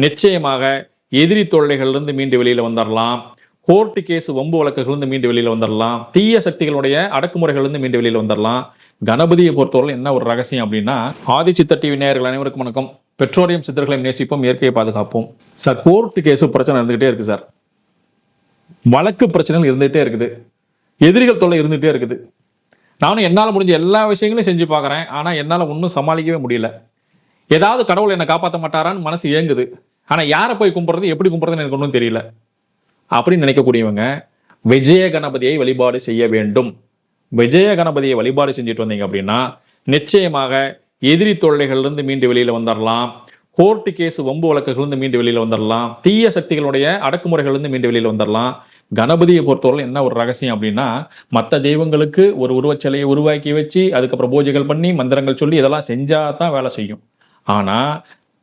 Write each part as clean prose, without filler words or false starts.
நிச்சயமாக எதிரி தொல்லைகள்லேருந்து மீண்டு வெளியில் வந்துடலாம். கோர்ட்டு கேஸ் வம்பு வழக்குகள்லேருந்து மீண்டு வெளியில் வந்துடலாம். தீய சக்திகளுடைய அடக்குமுறைகள்லேருந்து மீண்டு வெளியில் வந்துடலாம். கணபதியை பொறுத்தவரை என்ன ஒரு ரகசியம் அப்படின்னா, ஆதிசித்த டிவி நேயர்கள் அனைவருக்கும் வணக்கம். பெற்றோரையும் சித்தர்களையும் நேசிப்போம், இயற்கையை பாதுகாப்போம். சார், கோர்ட்டு கேஸ் பிரச்சனை இருந்துகிட்டே இருக்கு சார். வழக்கு பிரச்சனைகள் இருந்துகிட்டே இருக்குது. எதிரிகள் தொல்லை இருந்துகிட்டே இருக்குது. நானும் என்னால் முடிஞ்ச எல்லா விஷயங்களையும் செஞ்சு பார்க்குறேன். ஆனால் என்னால் ஒன்றும் சமாளிக்கவே முடியல. ஏதாவது கடவுள் என்னை காப்பாற்ற மாட்டாரான்னு மனசு இயங்குது. ஆனால் யாரை போய் கும்பிட்றது, எப்படி கும்பிட்றதுன்னு எனக்கு ஒன்றும் தெரியல அப்படின்னு நினைக்கக்கூடியவங்க விஜய கணபதியை வழிபாடு செய்ய வேண்டும். விஜய கணபதியை வழிபாடு செஞ்சுட்டு வந்தீங்க அப்படின்னா நிச்சயமாக எதிரி தொல்லைகள்லேருந்து மீண்டு வெளியில் வந்துடலாம். கோர்ட்டு கேஸ் வம்பு வழக்குகள்லேருந்து மீண்டு வெளியில் வந்துடலாம். தீய சக்திகளுடைய அடக்குமுறைகள்லேருந்து மீண்டு வெளியில் வந்துடலாம். கணபதியை பொறுத்தவரை என்ன ஒரு ரகசியம் அப்படின்னா, மற்ற தெய்வங்களுக்கு ஒரு உருவச்சிலையை உருவாக்கி வச்சு அதுக்கப்புறம் பூஜைகள் பண்ணி மந்திரங்கள் சொல்லி இதெல்லாம் செஞ்சா தான் வேலை செய்யும். ஆனால்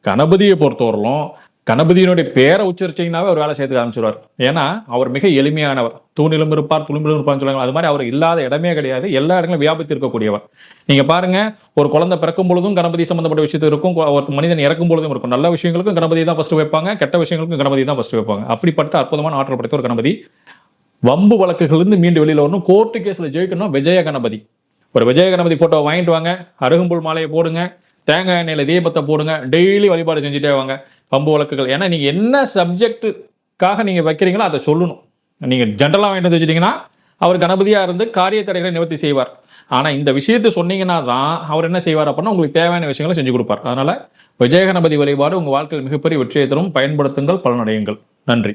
கணபதியை பொறுத்தவரையிலும் கணபதியினுடைய பேரை உச்சரிச்சிங்கனாவே அவர் வேலை செய்யறதுக்கு ஆரம்பிச்சிருவார். ஏன்னா அவர் மிக எளிமையானவர். தூணிலும் இருப்பார், துளும்பிலும் இருப்பார்னு சொல்லுவாங்க. அது மாதிரி அவர் இல்லாத இடமே கிடையாது. எல்லா இடங்களும் வியாபித்து இருக்கக்கூடியவர். நீங்க பாருங்க, ஒரு குழந்தை பிறக்கும் பொழுதும் கணபதி சம்பந்தப்பட்ட விஷயத்து இருக்கும். ஒரு மனிதன் இறக்கும் பொழுதும் இருக்கும். நல்ல விஷயங்களுக்கும் கணபதி தான் ஃபர்ஸ்ட் வைப்பாங்க, கெட்ட விஷயங்களுக்கும் கணபதி தான் ஃபர்ஸ்ட் வைப்பாங்க. அப்படிப்பட்ட அற்புதமான ஆற்றல் படைத்த ஒரு கணபதி. வம்பு வழக்குகளிலிருந்து மீண்டு வெளியில் வரணும், கோர்ட்டு கேஸ்ல ஜெயிக்கணும், விஜய கணபதி. ஒரு விஜய கணபதி போட்டோ வாங்கிட்டு வாங்க, அருகம்புல் மாலையை போடுங்க, தேங்காய் எண்ணெயில தீபத்தை போடுங்க, டெய்லி வழிபாடு செஞ்சுட்டே வாங்க. வம்பு வழக்குகள் ஏன்னா நீங்க என்ன சப்ஜெக்டுக்காக நீங்க வைக்கிறீங்களோ அதை சொல்லணும். நீங்க ஜென்ரலா வாங்கிட்டு வச்சுட்டீங்கன்னா அவர் கணபதியா இருந்து காரிய தடைகளை நிவர்த்தி செய்வார். ஆனா இந்த விஷயத்தை சொன்னீங்கன்னா தான் அவர் என்ன செய்வார் அப்படின்னா உங்களுக்கு தேவையான விஷயங்களை செஞ்சு கொடுப்பார். அதனால விஜய கணபதி வழிபாடு உங்க வாழ்க்கையில் மிகப்பெரிய வெற்றியை தரும். பயன்படுத்துங்கள், பலனடையுங்கள். நன்றி.